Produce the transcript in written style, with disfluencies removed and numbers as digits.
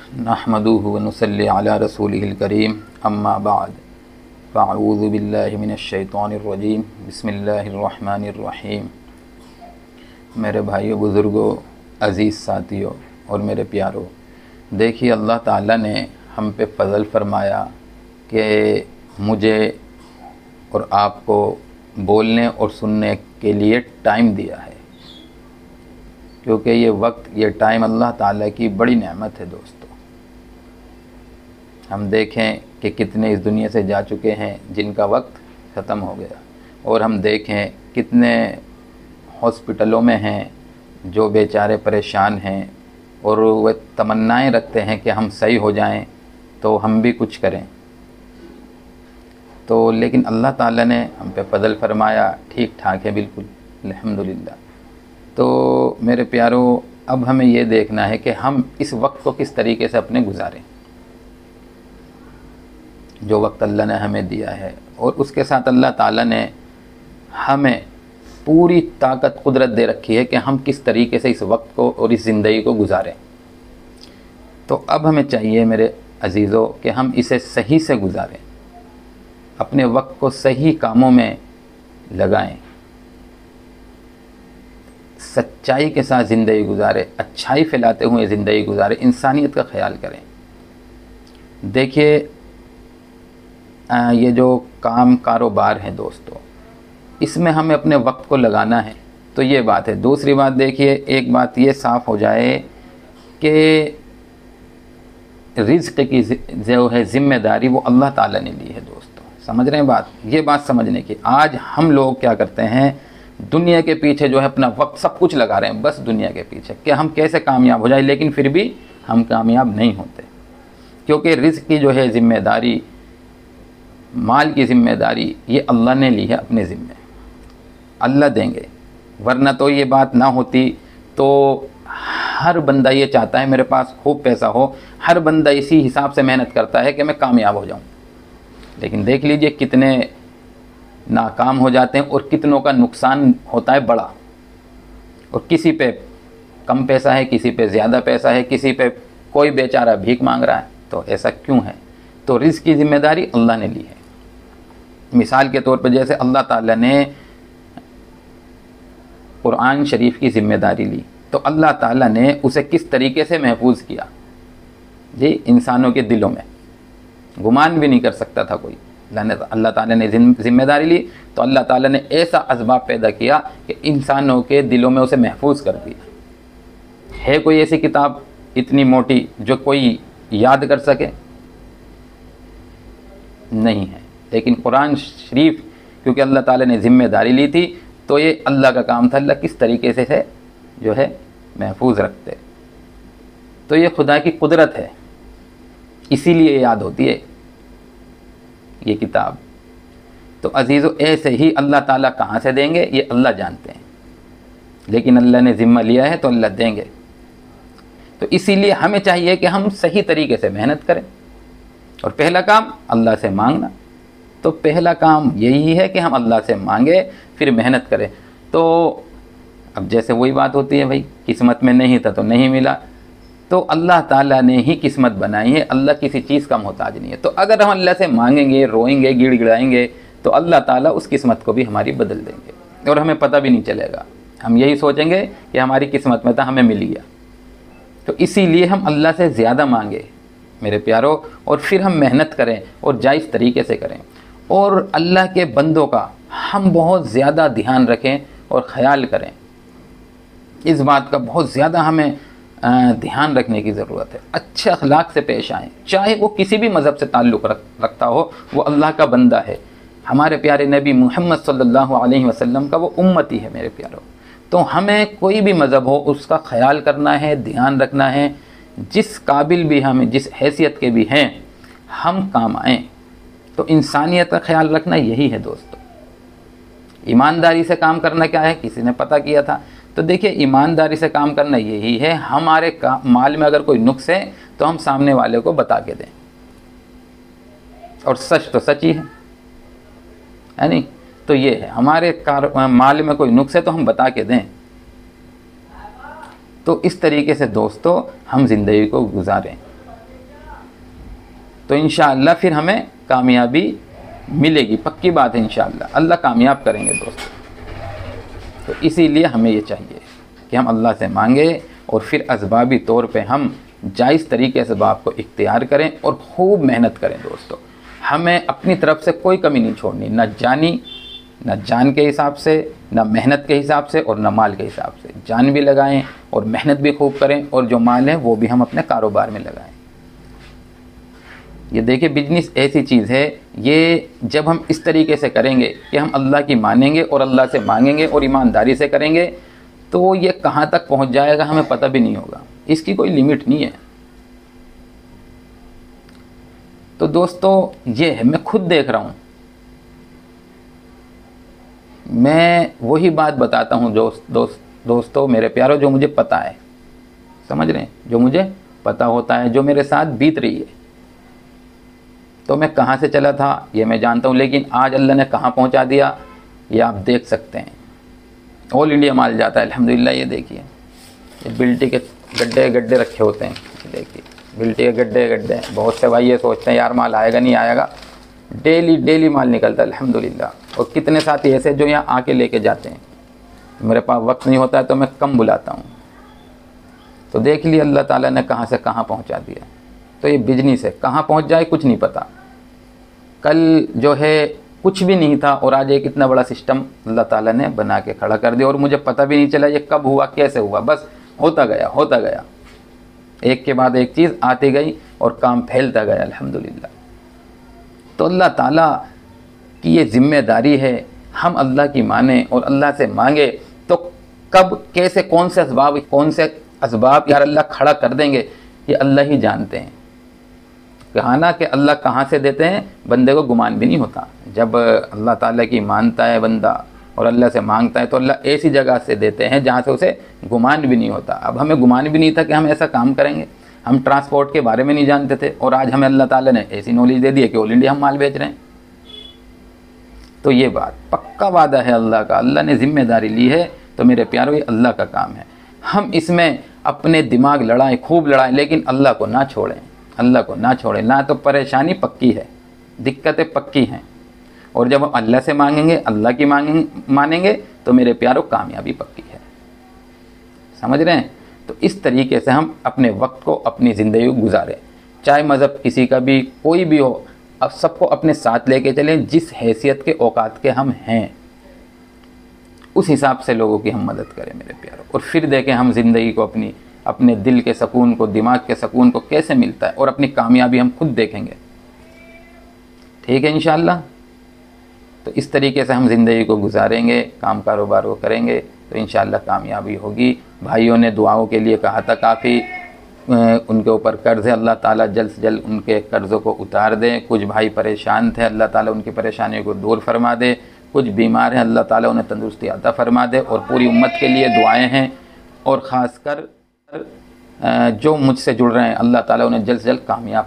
नहमदुहु व नुसल्ली अला रसूलिहिल करीम अम्मा बाद फ़अऊज़ु बिल्लाहि मिनश शैतानिर रजीम बिस्मिल्लाहिर रहमानिर रहीम। मेरे भाइयों, बुज़ुर्गों, अज़ीज़ साथियों और मेरे प्यारों, देखिए अल्लाह ताला ने हम पे फ़ज़ल फ़रमाया कि मुझे और आपको बोलने और सुनने के लिए टाइम दिया है, क्योंकि ये वक्त, ये टाइम अल्लाह ताला की बड़ी नेमत है। दोस्तों, हम देखें कि कितने इस दुनिया से जा चुके हैं जिनका वक्त ख़त्म हो गया, और हम देखें कितने हॉस्पिटलों में हैं जो बेचारे परेशान हैं और वे तमन्नाएं रखते हैं कि हम सही हो जाएं तो हम भी कुछ करें। तो लेकिन अल्लाह ताला ने हम पे फ़ज़ल फ़रमाया, ठीक ठाक है बिल्कुल, अल्हम्दुलिल्लाह। तो मेरे प्यारों, अब हमें ये देखना है कि हम इस वक्त को किस तरीके से अपने गुजारें, जो वक्त अल्लाह ने हमें दिया है। और उसके साथ अल्लाह ताला ने हमें पूरी ताकत, कुदरत दे रखी है कि हम किस तरीके से इस वक्त को और इस ज़िंदगी को गुजारें। तो अब हमें चाहिए मेरे अजीज़ों कि हम इसे सही से गुजारें, अपने वक्त को सही कामों में लगाएं, सच्चाई के साथ ज़िंदगी गुजारें, अच्छाई फैलाते हुए ज़िंदगी गुजारें, इंसानियत का ख्याल करें। देखिए, ये जो काम कारोबार है दोस्तों, इसमें हमें अपने वक्त को लगाना है, तो ये बात है। दूसरी बात देखिए, एक बात ये साफ़ हो जाए कि रिज़्क़ की जो है ज़िम्मेदारी वो अल्लाह ताला ने ली है। दोस्तों, समझ रहे हैं बात? ये बात समझने की। आज हम लोग क्या करते हैं, दुनिया के पीछे जो है अपना वक्त सब कुछ लगा रहे हैं, बस दुनिया के पीछे कि हम कैसे कामयाब हो जाए, लेकिन फिर भी हम कामयाब नहीं होते, क्योंकि रिज़्क़ की जो है ज़िम्मेदारी, माल की ज़िम्मेदारी ये अल्लाह ने ली है अपने ज़िम्मे। अल्लाह देंगे, वरना तो ये बात ना होती। तो हर बंदा ये चाहता है मेरे पास खूब पैसा हो, हर बंदा इसी हिसाब से मेहनत करता है कि मैं कामयाब हो जाऊं। लेकिन देख लीजिए कितने नाकाम हो जाते हैं और कितनों का नुकसान होता है बड़ा। और किसी पे कम पैसा है, किसी पे ज़्यादा पैसा है, किसी पे कोई बेचारा भीख मांग रहा है। तो ऐसा क्यों है? तो रिज़्क़ की ज़िम्मेदारी अल्लाह ने ली है। मिसाल के तौर पर जैसे अल्लाह ताला ने कुरान शरीफ की ज़िम्मेदारी ली, तो अल्लाह ताला ने उसे किस तरीके से महफूज किया जी, इंसानों के दिलों में गुमान भी नहीं कर सकता था कोई। अल्लाह ताला ने ज़िम्मेदारी ली तो अल्लाह ताला ने ऐसा असबाब पैदा किया कि इंसानों के दिलों में उसे महफूज कर दिया। है कोई ऐसी किताब इतनी मोटी जो कोई याद कर सके? नहीं है। लेकिन कुरान शरीफ, क्योंकि अल्लाह ताला ने ज़िम्मेदारी ली थी, तो ये अल्लाह का काम था, अल्लाह किस तरीके से जो है महफूज रखते। तो ये खुदा की कुदरत है, इसीलिए याद होती है ये किताब। तो अजीज़ों, ऐसे ही अल्लाह ताला कहाँ से देंगे ये अल्लाह जानते हैं, लेकिन अल्लाह ने ज़िम्मा लिया है तो अल्लाह देंगे। तो इसीलिए हमें चाहिए कि हम सही तरीके से मेहनत करें। और पहला काम अल्लाह से मांगना, तो पहला काम यही है कि हम अल्लाह से मांगे, फिर मेहनत करें। तो अब जैसे वही बात होती है, भाई किस्मत में नहीं था तो नहीं मिला, तो अल्लाह ताला ने ही किस्मत बनाई है, अल्लाह किसी चीज़ का मोहताज नहीं है। तो अगर हम अल्लाह से मांगेंगे, रोएंगे, गिड़गिड़ाएंगे, तो अल्लाह ताला उस किस्मत को भी हमारी बदल देंगे और हमें पता भी नहीं चलेगा। हम यही सोचेंगे कि हमारी किस्मत में था, हमें मिल गया। तो इसीलिए हम अल्लाह से ज़्यादा मांगे मेरे प्यारों, और फिर हम मेहनत करें और जायज़ तरीके से करें। और अल्लाह के बंदों का हम बहुत ज़्यादा ध्यान रखें और ख़याल करें। इस बात का बहुत ज़्यादा हमें ध्यान रखने की ज़रूरत है। अच्छे अखलाक से पेश आएँ, चाहे वो किसी भी मज़हब से ताल्लुक़ रखता हो, वो अल्लाह का बंदा है। हमारे प्यारे नबी मोहम्मद सल्लल्लाहु अलैहि वसल्लम का वो उम्मती है मेरे प्यारों। तो हमें कोई भी मज़हब हो उसका ख़याल करना है, ध्यान रखना है। जिस काबिल भी हमें, जिस हैसियत के भी हैं, हम काम आएँ। तो इंसानियत का ख्याल रखना यही है दोस्तों। ईमानदारी से काम करना क्या है, किसी ने पता किया था। तो देखिए, ईमानदारी से काम करना यही है, हमारे माल में अगर कोई नुक्स है तो हम सामने वाले को बता के दें। और सच तो सच ही है नहीं? तो ये है, हमारे माल में कोई नुक्स है तो हम बता के दें। तो इस तरीके से दोस्तों हम ज़िंदगी को गुजारें। तो इंशाअल्लाह फिर हमें कामयाबी मिलेगी, पक्की बात है। इंशाअल्लाह अल्लाह कामयाब करेंगे दोस्तों। तो इसीलिए हमें ये चाहिए कि हम अल्लाह से मांगे और फिर असबाबी तौर पे हम जायज़ तरीके से असबाब को इख्तियार करें और खूब मेहनत करें दोस्तों। हमें अपनी तरफ से कोई कमी नहीं छोड़नी, ना जानी, ना जान के हिसाब से, ना मेहनत के हिसाब से और ना माल के हिसाब से। जान भी लगाएं और मेहनत भी खूब करें और जो माल है वो भी हम अपने कारोबार में लगाएं। ये देखिए बिजनेस ऐसी चीज़ है, ये जब हम इस तरीके से करेंगे कि हम अल्लाह की मानेंगे और अल्लाह से मांगेंगे और ईमानदारी से करेंगे, तो ये कहाँ तक पहुँच जाएगा हमें पता भी नहीं होगा, इसकी कोई लिमिट नहीं है। तो दोस्तों ये है, मैं खुद देख रहा हूँ, मैं वही बात बताता हूँ दोस्तों मेरे प्यारों, जो मुझे पता है, समझ रहे हैं, जो मुझे पता होता है, जो मेरे साथ बीत रही है। तो मैं कहाँ से चला था ये मैं जानता हूँ, लेकिन आज अल्लाह ने कहाँ पहुँचा दिया ये आप देख सकते हैं। ऑल इंडिया माल जाता है अल्हम्दुलिल्लाह। ये देखिए, ये बिल्टी के गड्ढे गड्ढे रखे होते हैं, देखिए बिल्टी के गड्ढे गड्ढे। बहुत से भाई ये सोचते हैं यार माल आएगा नहीं आएगा, डेली माल निकलता है अल्हम्दुलिल्लाह। और कितने साथी ऐसे जो यहाँ आके लेके जाते हैं। मेरे पास वक्त नहीं होता है तो मैं कम बुलाता हूँ। तो देख लिया अल्लाह ताला ने कहाँ से कहाँ पहुँचा दिया। तो ये बिजनेस है, कहाँ पहुँच जाए कुछ नहीं पता। कल जो है कुछ भी नहीं था और आज एक इतना बड़ा सिस्टम अल्लाह ताला ने बना के खड़ा कर दिया और मुझे पता भी नहीं चला ये कब हुआ, कैसे हुआ, बस होता गया, एक के बाद एक चीज़ आती गई और काम फैलता गया अल्हम्दुलिल्लाह। तो अल्लाह ताला की ये जिम्मेदारी है, हम अल्लाह की माने और अल्लाह से मांगे तो कब कैसे कौन से असबाब यार अल्लाह खड़ा कर देंगे ये अल्लाह ही जानते हैं। कहा ना कि अल्लाह कहाँ से देते हैं, बंदे को गुमान भी नहीं होता। जब अल्लाह ताला की मानता है बंदा और अल्लाह से मांगता है तो अल्लाह ऐसी जगह से देते हैं जहाँ से उसे गुमान भी नहीं होता। अब हमें गुमान भी नहीं था कि हम ऐसा काम करेंगे, हम ट्रांसपोर्ट के बारे में नहीं जानते थे और आज हमें अल्लाह ताला ने ऐसी नॉलेज दे दी है कि ऑल इंडिया हम माल बेच रहे हैं। तो ये बात पक्का वादा है अल्लाह का, अल्लाह ने जिम्मेदारी ली है। तो मेरे प्यारों ये अल्लाह का काम है, हम इसमें अपने दिमाग लड़ाएं, खूब लड़ाएं, लेकिन अल्लाह को ना छोड़ें, अल्लाह को ना छोड़ें। ना तो परेशानी पक्की है, दिक्कतें पक्की हैं। और जब हम अल्लाह से मांगेंगे, अल्लाह की मानेंगे तो मेरे प्यारों कामयाबी पक्की है। समझ रहे हैं? तो इस तरीके से हम अपने वक्त को, अपनी ज़िंदगी को गुजारें। चाहे मज़हब किसी का भी कोई भी हो, अब सबको अपने साथ लेके चलें। जिस हैसियत के औकात के हम हैं उस हिसाब से लोगों की हम मदद करें मेरे प्यारों। और फिर देखें हम ज़िंदगी को, अपने दिल के सुकून को, दिमाग के सुकून को कैसे मिलता है और अपनी कामयाबी हम खुद देखेंगे। ठीक है इंशाअल्लाह। तो इस तरीके से हम ज़िंदगी को गुजारेंगे, काम कारोबार को करेंगे तो इंशाअल्लाह कामयाबी होगी। भाइयों ने दुआओं के लिए कहा था काफ़ी, उनके ऊपर कर्ज़ है, अल्लाह ताला जल्द से जल्द उनके कर्ज़ों को उतार दे। कुछ भाई परेशान थे, अल्लाह ताला उनकी परेशानियों को दूर फरमा दे। कुछ बीमार हैं, अल्लाह ताला उन्हें तंदुरुस्ती अता फरमा दे। और पूरी उम्मत के लिए दुआएं हैं और ख़ासकर जो मुझसे जुड़ रहे हैं, अल्लाह ताला उन्हें जल्द से जल्द कामयाब